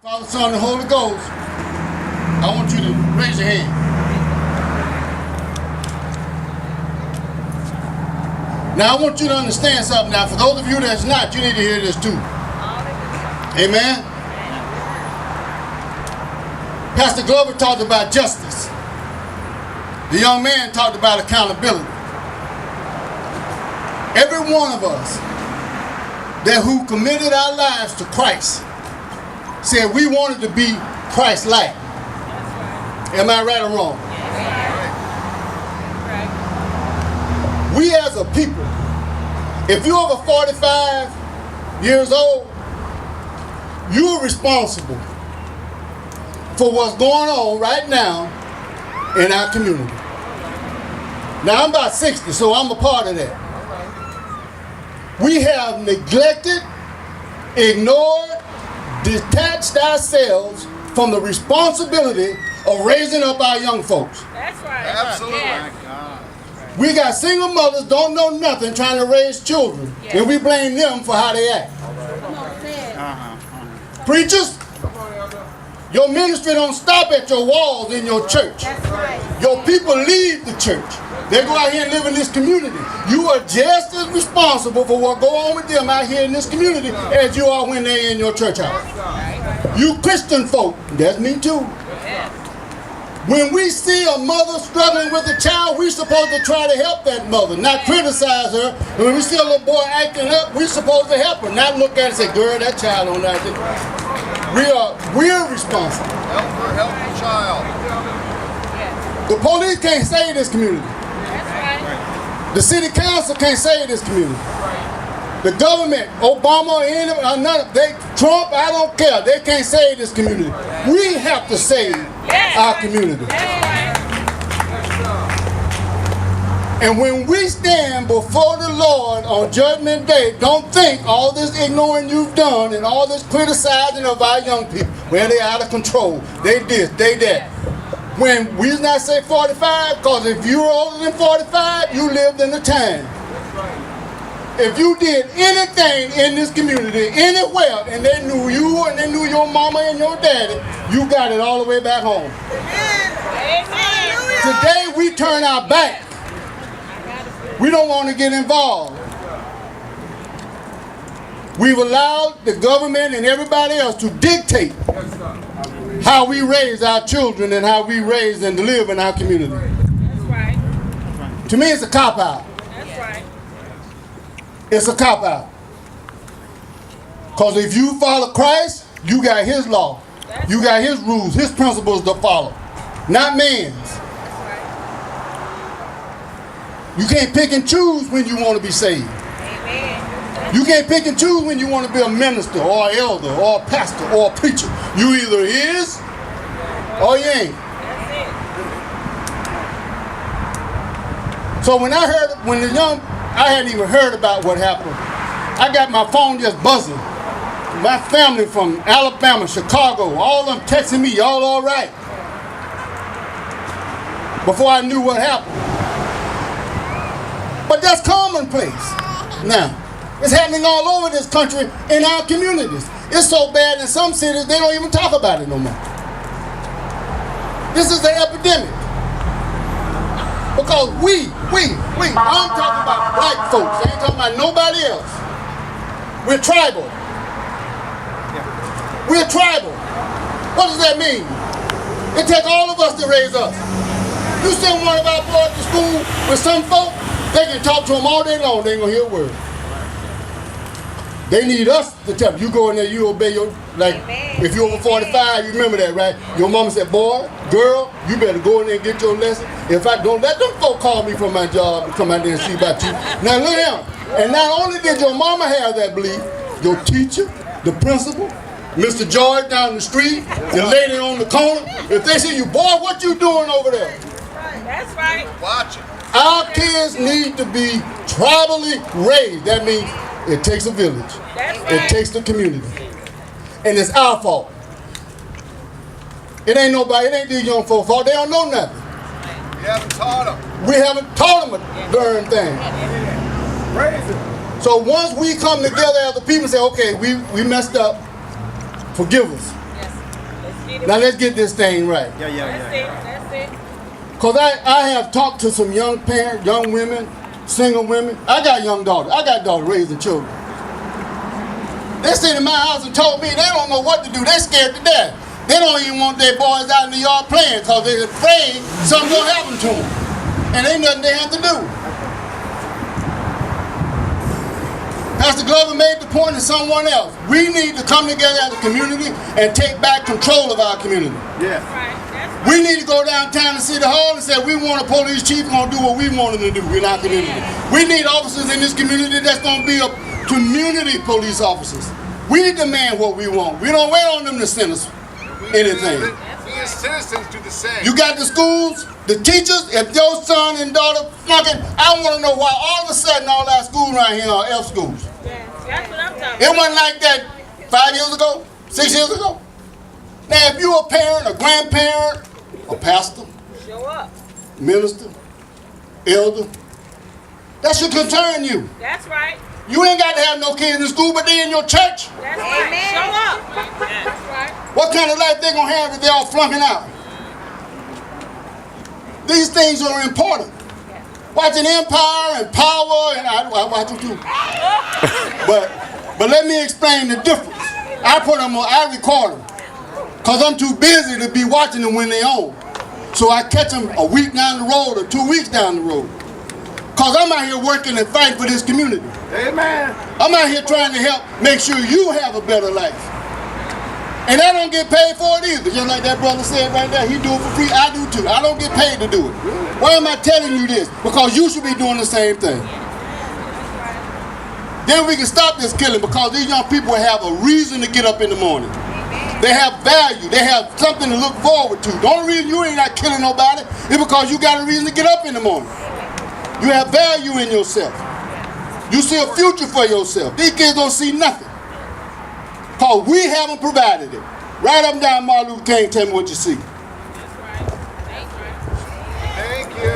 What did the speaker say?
Father, Son, and Holy Ghost, I want you to raise your hand. Now, I want you to understand something. Now, for those of you that's not, you need to hear this too. Amen? Pastor Glover talked about justice. The young man talked about accountability. Every one of us that who committed our lives to Christ said we wanted to be Christ-like. Am I right or wrong? We as a people, if you're over 45 years old, you're responsible for what's going on right now in our community. Now I'm about 60, so I'm a part of that. We have neglected, ignored, detached ourselves from the responsibility of raising up our young folks. That's right. Absolutely. Yes. We got single mothers, don't know nothing, trying to raise children, Yes. and we blame them for how they act. Preachers, your ministry don't stop at your walls in your church. That's right. Your people leave the church. They go out here and live in this community. You are just as responsible for what go on with them out here in this community as you are when they're in your church house. You Christian folk, that's me too. When we see a mother struggling with a child, we're supposed to try to help that mother, not criticize her. And when we see a little boy acting up, we're supposed to help her, not look at it and say, girl, that child don't like it. We're responsible. Help the child. The police can't save this community. That's right. The city council can't save this community. The government, Obama, Trump, I don't care. They can't save this community. We have to save our community. And when we stand before the Lord on Judgment Day, don't think all this ignoring you've done and all this criticizing of our young people, well, they're out of control. They this, they that. When we not say 45, because if you're older than 45, you lived in the time. If you did anything in this community, anywhere, and they knew you and they knew your mama and your daddy, you got it all the way back home. Amen. Today we turn our back. We don't want to get involved. We've allowed the government and everybody else to dictate how we raise our children and how we raise and live in our community. That's right. To me, it's a cop-out. That's right. It's a cop-out. Because if you follow Christ, you got his law. You got his rules, his principles to follow, not man's. You can't pick and choose when you want to be saved. Amen. You can't pick and choose when you want to be a minister or an elder or a pastor or a preacher. You either is or you ain't. That's it. So when I hadn't even heard about what happened. I got my phone just buzzing. My family from Alabama, Chicago, all of them texting me, y'all all right? Before I knew what happened. But that's commonplace now. It's happening all over this country in our communities. It's so bad in some cities they don't even talk about it no more. This is an epidemic. Because I'm talking about black folks. I ain't talking about nobody else. We're tribal. We're tribal. What does that mean? It takes all of us to raise us. You send one of our boys to school with some folk, they can talk to them all day long, they ain't gonna hear a word. They need us to tell them. You go in there, you obey your, like, if you're over 45, you remember that, right? Your mama said, boy, girl, you better go in there and get your lesson. If I don't, let them folk call me from my job and come out there and see about you. Now look at them. And not only did your mama have that belief, your teacher, the principal, Mr. George down the street, the lady on the corner, if they see you, boy, what you doing over there? That's right. Watch it. Our kids need to be tribally raised. That means it takes a village. That's It right. takes the community. And it's our fault. It ain't nobody, it ain't these young folks' fault. They don't know nothing. You haven't taught them. We haven't taught them a darn thing. So once we come together as a people and say, okay, we messed up, forgive us. Get it. Now let's get this thing right. That's it. That's it. Because I have talked to some young parents, young women, single women. I got young daughters. I got daughters raising children. They sit in my house and told me they don't know what to do. They're scared to death. They don't even want their boys out in the yard playing because they're afraid something's going to happen to them. And ain't nothing they have to do. Pastor Glover made the point to someone else. We need to come together as a community and take back control of our community. Yeah. That's right. That's right. We need to go downtown to City Hall and say we want a police chief going to do what we want him to do in our community. We need officers in this community that's going to be a community police officers. We demand what we want. We don't wait on them to send us anything. We as citizens do the same. You got the schools, the teachers. If your son and daughter flunking, I want to know why all of a sudden all our schools around here are F schools. That's what I'm talking It about. wasn't like that 5 years ago, 6 years ago. Now, if you're a parent, a grandparent, a pastor, Show up. minister, elder, that should concern you. That's right. You ain't got to have no kids in school, but they in your church. That's right. Show up. That's right. What kind of life they gonna have if they all flunking out? These things are important. Watching Empire and Power, and I watch them too. But let me explain the difference. I record them, cause I'm too busy to be watching them when they on. So I catch them a week down the road or 2 weeks down the road. Cause I'm out here working and fighting for this community. Amen. I'm out here trying to help make sure you have a better life. And I don't get paid for it either. Just like that brother said right there, he do it for free, I do too. I don't get paid to do it. Why am I telling you this? Because you should be doing the same thing. Then we can stop this killing because these young people have a reason to get up in the morning. They have value. They have something to look forward to. The only reason you ain't not killing nobody is because you got a reason to get up in the morning. You have value in yourself. You see a future for yourself. These kids don't see nothing. Because we haven't provided it. Right up and down Martin Luther King, tell me what you see. That's right. That's right. Thank you.